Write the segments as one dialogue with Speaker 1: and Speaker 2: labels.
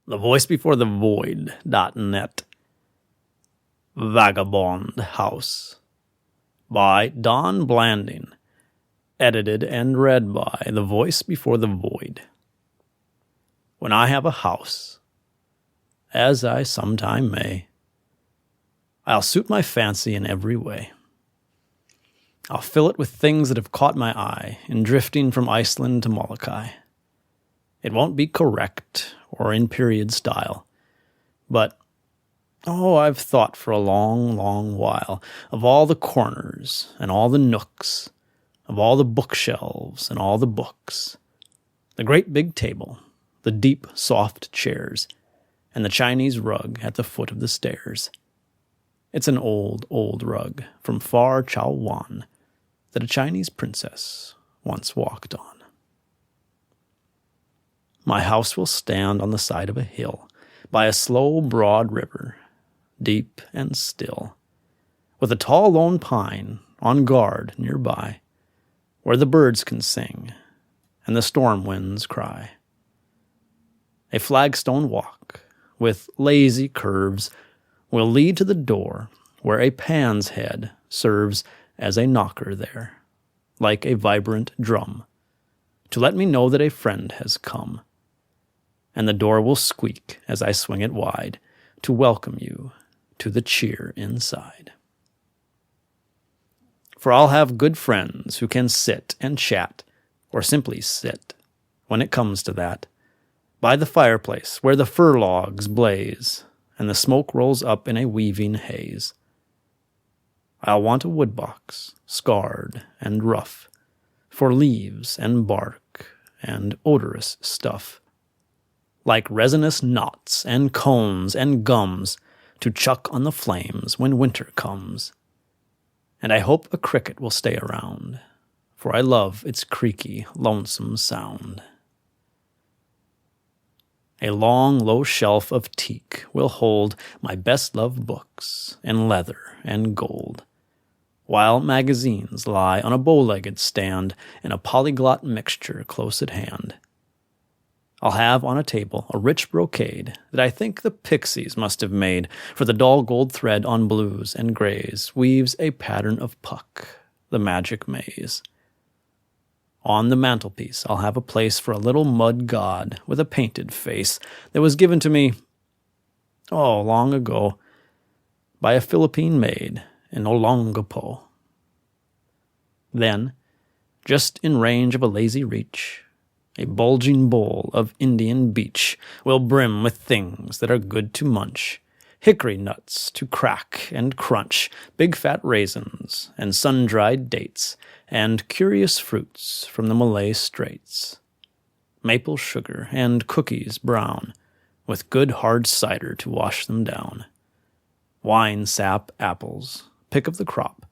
Speaker 1: thevoicebeforethevoid.net. Vagabond House by Don Blanding. Edited and read by The Voice Before the Void. When I have a house, as I sometime may, I'll suit my fancy in every way. I'll fill it with things that have caught my eye in drifting from Iceland to Molokai. It won't be correct or in period style, but, I've thought for a long, long while of all the corners and all the nooks, of all the bookshelves and all the books, the great big table, the deep, soft chairs, and the Chinese rug at the foot of the stairs. It's an old, old rug from far Chao Wan that a Chinese princess once walked on. My house will stand on the side of a hill, by a slow, broad river, deep and still, with a tall lone pine on guard nearby, where the birds can sing and the storm winds cry. A flagstone walk, with lazy curves, will lead to the door where a pan's head serves as a knocker there, like a vibrant drum, to let me know that a friend has come. And the door will squeak as I swing it wide to welcome you to the cheer inside. For I'll have good friends who can sit and chat, or simply sit, when it comes to that, by the fireplace where the fir logs blaze and the smoke rolls up in a weaving haze. I'll want a woodbox, scarred and rough, for leaves and bark and odorous stuff, like resinous knots and cones and gums to chuck on the flames when winter comes. And I hope a cricket will stay around, for I love its creaky, lonesome sound. A long, low shelf of teak will hold my best-loved books in leather and gold, while magazines lie on a bow-legged stand in a polyglot mixture close at hand. I'll have on a table a rich brocade that I think the pixies must have made, for the dull gold thread on blues and grays weaves a pattern of Puck, the magic maze. On the mantelpiece I'll have a place for a little mud god with a painted face that was given to me, long ago, by a Philippine maid in Olongapo. Then, just in range of a lazy reach, a bulging bowl of Indian beach will brim with things that are good to munch, hickory nuts to crack and crunch, big fat raisins and sun-dried dates, and curious fruits from the Malay Straits, maple sugar and cookies brown, with good hard cider to wash them down, wine sap apples, pick of the crop,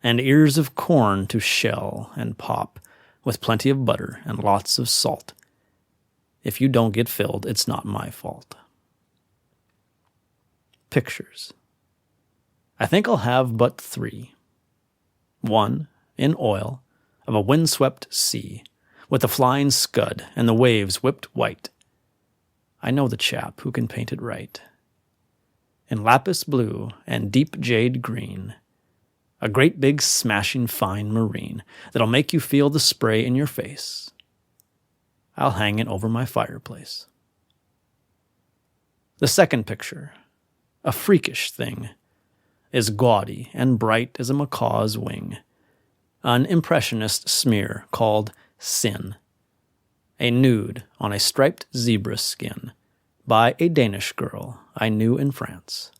Speaker 1: and ears of corn to shell and pop, with plenty of butter and lots of salt. If you don't get filled, it's not my fault. Pictures. I think I'll have but 3. One, in oil, of a windswept sea, with the flying scud and the waves whipped white. I know the chap who can paint it right. In lapis blue and deep jade green, a great big smashing fine marine that'll make you feel the spray in your face. I'll hang it over my fireplace. The second picture, a freakish thing, is gaudy and bright as a macaw's wing, an impressionist smear called Sin, a nude on a striped zebra skin by a Danish girl I knew in France.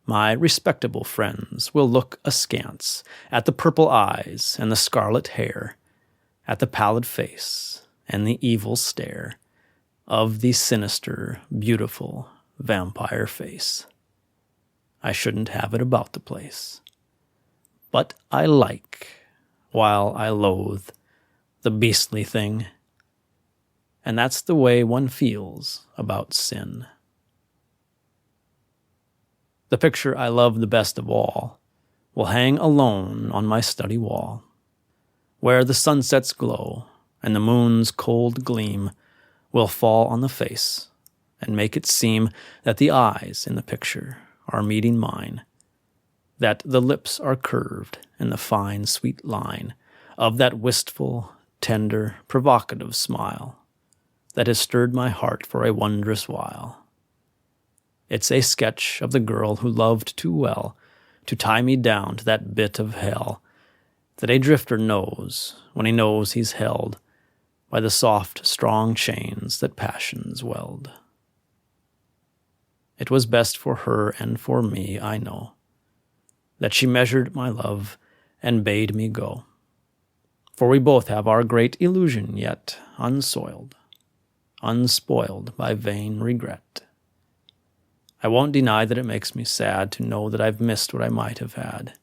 Speaker 1: My respectable friends will look askance at the purple eyes and the scarlet hair, at the pallid face and the evil stare of the sinister, beautiful vampire face. I shouldn't have it about the place, but I like, while I loathe, the beastly thing, and that's the way one feels about sin. The picture I love the best of all will hang alone on my study wall, where the sunset's glow and the moon's cold gleam will fall on the face and make it seem that the eyes in the picture are meeting mine, that the lips are curved in the fine, sweet line of that wistful, tender, provocative smile that has stirred my heart for a wondrous while. It's a sketch of the girl who loved too well to tie me down to that bit of hell that a drifter knows when he knows he's held by the soft, strong chains that passions weld. It was best for her and for me, I know, that she measured my love and bade me go. For we both have our great illusion yet unsoiled, unspoiled by vain regret. I won't deny that it makes me sad to know that I've missed what I might have had.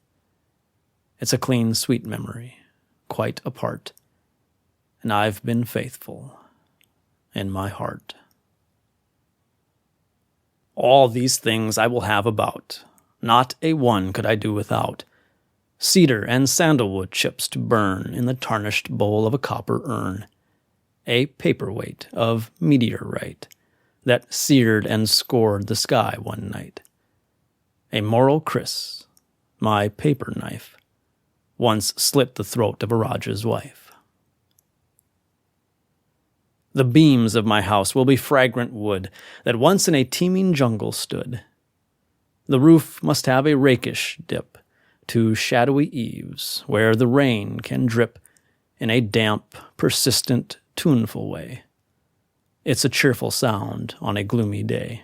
Speaker 1: It's a clean, sweet memory, quite apart, and I've been faithful in my heart. All these things I will have about, not a one could I do without. Cedar and sandalwood chips to burn in the tarnished bowl of a copper urn, a paperweight of meteorite that seared and scored the sky one night, a moral kriss, my paper knife, once slit the throat of a Rajah's wife. The beams of my house will be fragrant wood that once in a teeming jungle stood. The roof must have a rakish dip to shadowy eaves where the rain can drip in a damp, persistent, tuneful way. It's a cheerful sound on a gloomy day.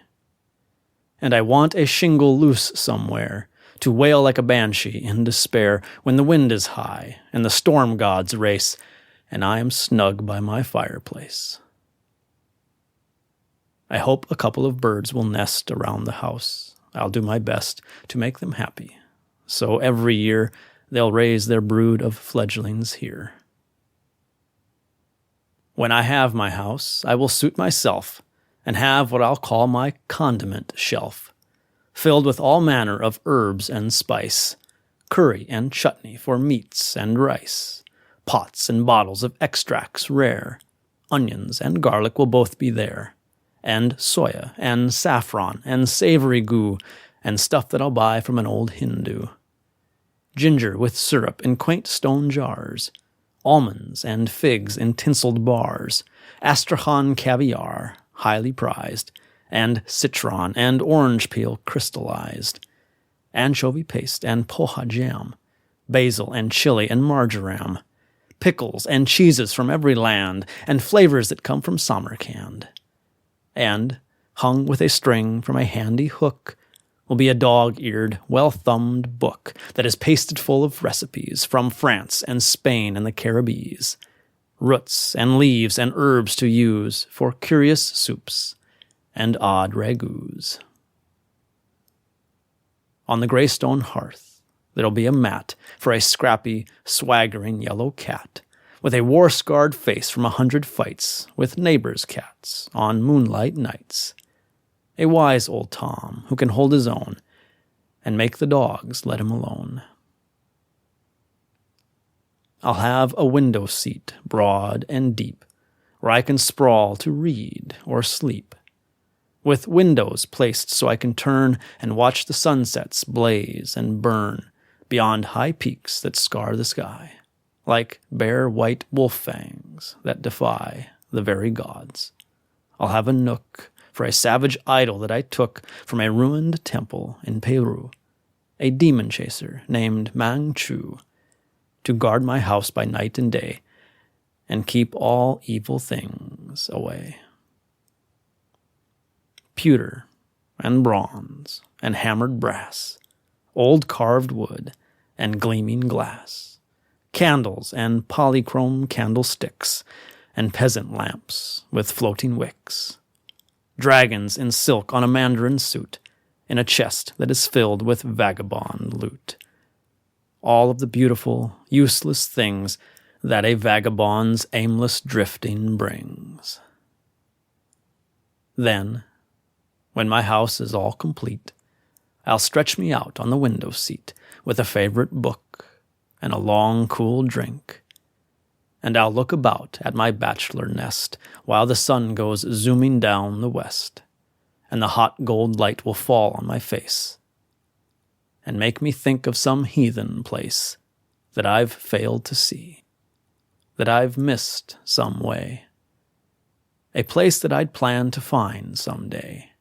Speaker 1: And I want a shingle loose somewhere to wail like a banshee in despair when the wind is high and the storm gods race and I am snug by my fireplace. I hope a couple of birds will nest around the house. I'll do my best to make them happy, so every year they'll raise their brood of fledglings here. When I have my house, I will suit myself and have what I'll call my condiment shelf, filled with all manner of herbs and spice, curry and chutney for meats and rice, pots and bottles of extracts rare, onions and garlic will both be there, and soya and saffron and savory goo and stuff that I'll buy from an old Hindu. Ginger with syrup in quaint stone jars, almonds and figs in tinseled bars, Astrakhan caviar, highly prized, and citron and orange peel crystallized, anchovy paste and poha jam, basil and chili and marjoram, pickles and cheeses from every land, and flavors that come from Samarkand. And, hung with a string from a handy hook, will be a dog-eared, well-thumbed book that is pasted full of recipes from France and Spain and the Caribbees, roots and leaves and herbs to use for curious soups and odd ragouts. On the gray stone hearth, there'll be a mat for a scrappy, swaggering yellow cat, with a war-scarred face from 100 fights with neighbors' cats on moonlight nights. A wise old Tom who can hold his own and make the dogs let him alone. I'll have a window seat, broad and deep, where I can sprawl to read or sleep, with windows placed so I can turn and watch the sunsets blaze and burn beyond high peaks that scar the sky, like bare white wolf fangs that defy the very gods. I'll have a nook for a savage idol that I took from a ruined temple in Peru, a demon chaser named Mang Chu, to guard my house by night and day and keep all evil things away. Pewter and bronze and hammered brass, old carved wood and gleaming glass, candles and polychrome candlesticks, and peasant lamps with floating wicks, dragons in silk on a mandarin suit, in a chest that is filled with vagabond loot. All of the beautiful, useless things that a vagabond's aimless drifting brings. Then, when my house is all complete, I'll stretch me out on the window seat with a favorite book and a long, cool drink, and I'll look about at my bachelor nest while the sun goes zooming down the west, and the hot gold light will fall on my face and make me think of some heathen place that I've failed to see, that I've missed some way, a place that I'd planned to find some day,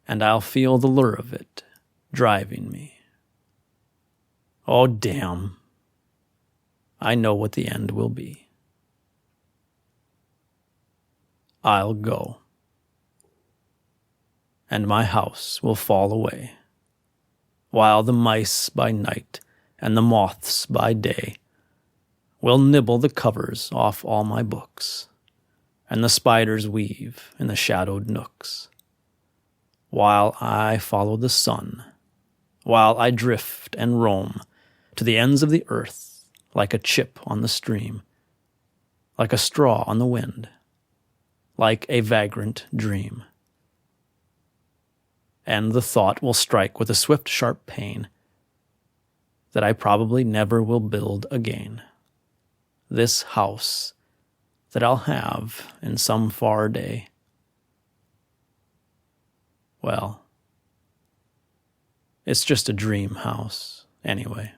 Speaker 1: and I'll feel the lure of it driving me. Oh, damn. I know what the end will be. I'll go, and my house will fall away, while the mice by night and the moths by day will nibble the covers off all my books, and the spiders weave in the shadowed nooks, while I follow the sun, while I drift and roam to the ends of the earth like a chip on the stream, like a straw on the wind, like a vagrant dream. And the thought will strike with a swift, sharp pain that I probably never will build again. This house that I'll have in some far day. Well, it's just a dream house, anyway.